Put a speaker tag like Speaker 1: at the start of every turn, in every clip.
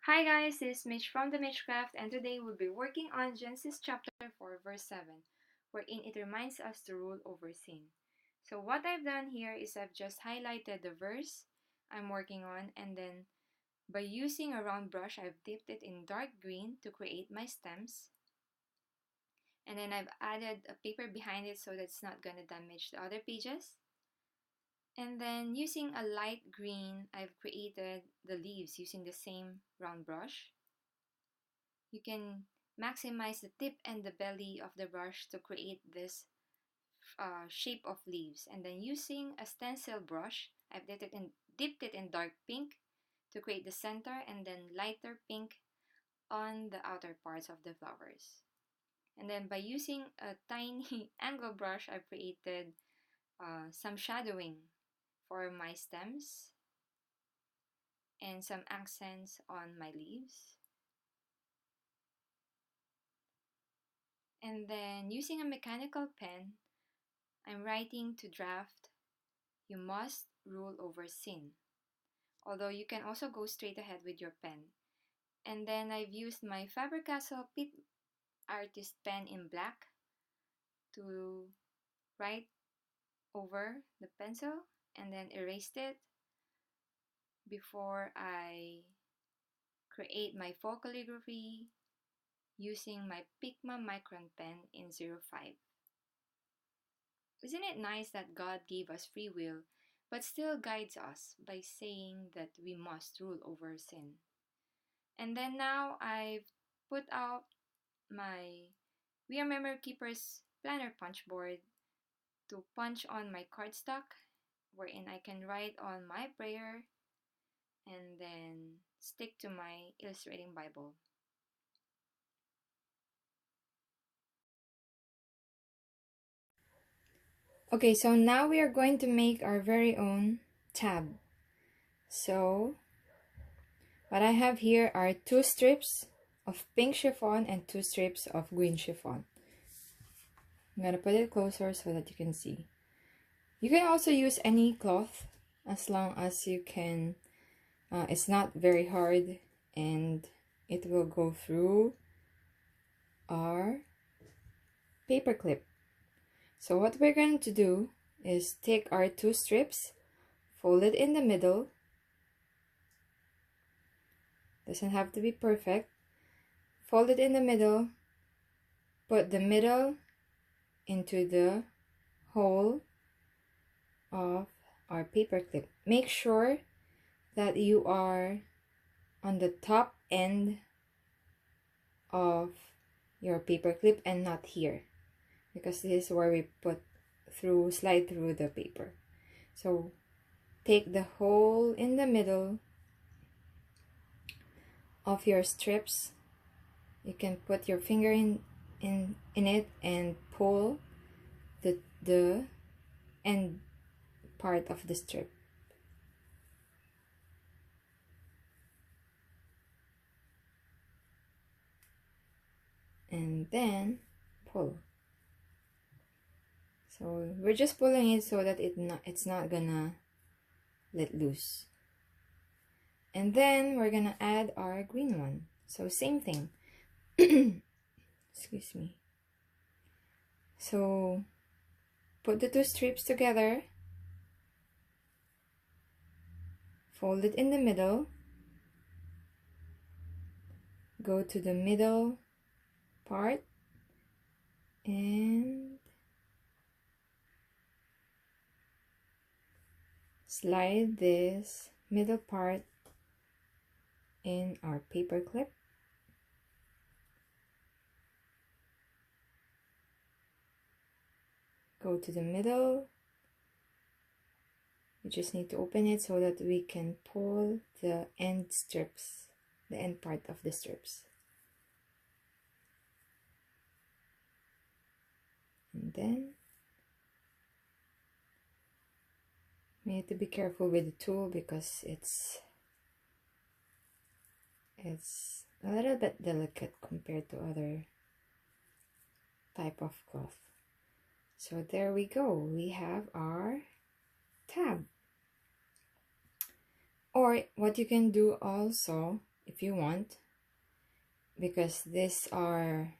Speaker 1: Hi guys, this is Mitch from the Mitchcraft, and today we'll be working on Genesis chapter 4 verse 7, wherein it reminds us to rule over sin. So what I've done here is I've just highlighted the verse I'm working on, and then by using a round brush, I've dipped it in dark green to create my stems. And then I've added a paper behind it so that it's not going to damage the other pages. And then using a light green, I've created the leaves using the same round brush. You can maximize the tip and the belly of the brush to create this shape of leaves. And then using a stencil brush, I've dipped it in dark pink to create the center, and then lighter pink on the outer parts of the flowers. And then by using a tiny angle brush, I've created some shadowing for my stems and some accents on my leaves. And then using a mechanical pen, I'm writing to draft, "You must rule over sin." Although you can also go straight ahead with your pen. And then I've used my Faber-Castell Pit Artist pen in black to write over the pencil and then erased it before I create my faux calligraphy using my Pigma Micron pen in 05. Isn't it nice that God gave us free will, but still guides us by saying that we must rule over sin? And then now I've put out my We Are Memory Keepers planner punch board to punch on my cardstock, wherein I can write on my prayer and then stick to my illustrating Bible. Okay, so now we are going to make our very own tab. So what I have here are 2 strips of pink chiffon and 2 strips of green chiffon. I'm gonna put it closer so that you can see. You can also use any cloth as long as you can. It's not very hard and it will go through our paper clip. So what we're going to do is take our 2 strips, fold it in the middle. Doesn't have to be perfect. Fold it in the middle, put the middle into the hole of our paper clip. Make sure that you are on the top end of your paper clip and not here, because this is where we slide through the paper. So take the hole in the middle of your strips. You can put your finger in it and pull the end part of the strip. And then pull. So we're just pulling it so that it's not gonna let loose. And then we're gonna add our green one. So same thing. Excuse me. So put the 2 strips together, fold it in the middle, go to the middle part, and slide this middle part in our paper clip. Go to the middle. We just need to open it so that we can pull the end strips, the end part of the strips. And then we need to be careful with the tool because it's a little bit delicate compared to other type of cloth. So there we go. We have our tab. Or what you can do also, if you want, because these are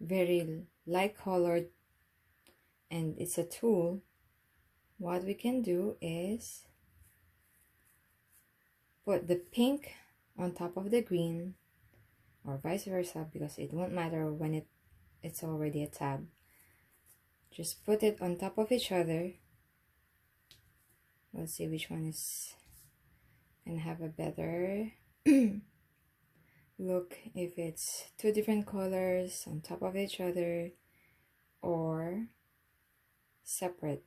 Speaker 1: very light colored and it's a tool. What we can do is put the pink on top of the green, or vice versa, because it won't matter when it's already a tab. Just put it on top of each other. Let's see which one is gonna have a better look, if it's two different colors on top of each other or separate.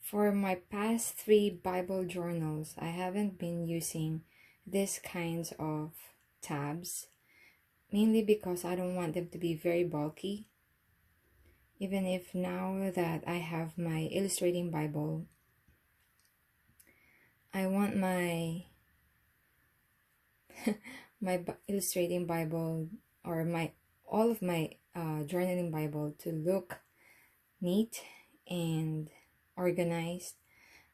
Speaker 1: For my past 3 Bible journals, I haven't been using these kinds of tabs, mainly because I don't want them to be very bulky. Even if now that I have my illustrating Bible, I want my illustrating Bible, or all of my journaling Bible, to look neat and organized.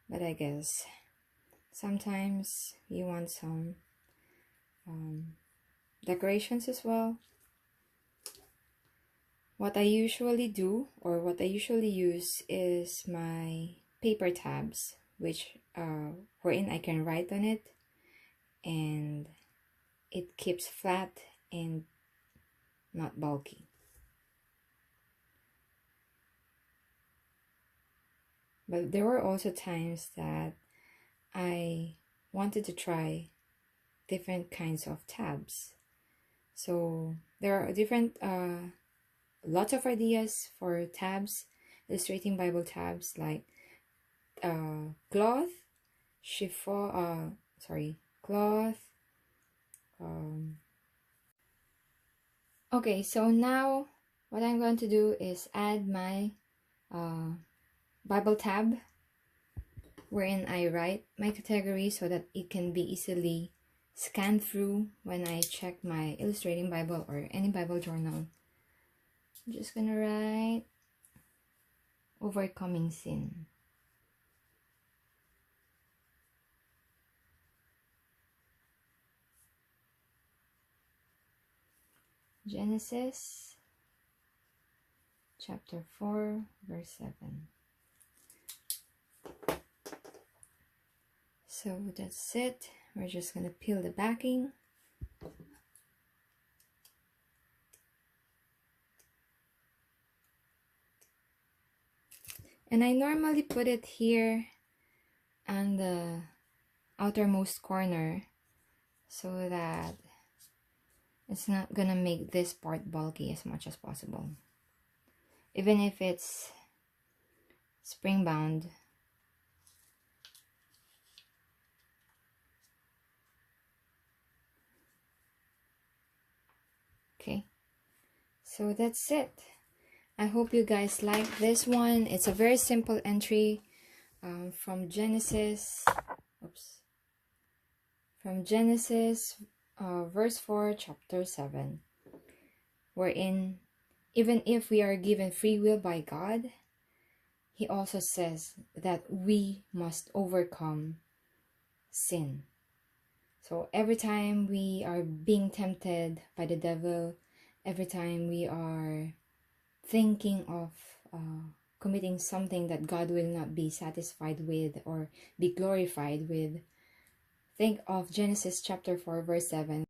Speaker 1: But I guess sometimes you want some decorations as well. What I usually do, or what I usually use, is my paper tabs, which wherein I can write on it and it keeps flat and not bulky. But there were also times that I wanted to try different kinds of tabs. So there are different lots of ideas for tabs, illustrating Bible tabs, like cloth, chiffon, cloth. Okay, so now what I'm going to do is add my Bible tab, wherein I write my category so that it can be easily scanned through when I check my illustrating Bible or any Bible journal. I'm just gonna write overcoming sin. Genesis chapter 4 verse 7. So that's it. We're just gonna peel the backing. And I normally put it here on the outermost corner so that it's not gonna make this part bulky as much as possible. Even if it's spring bound. Okay, so that's it. I hope you guys like this one. It's a very simple entry from Genesis. From Genesis verse 4, chapter 7, wherein even if we are given free will by God, He also says that we must overcome sin. So every time we are being tempted by the devil, every time we are thinking of committing something that God will not be satisfied with or be glorified with, think of Genesis chapter 4 verse 7.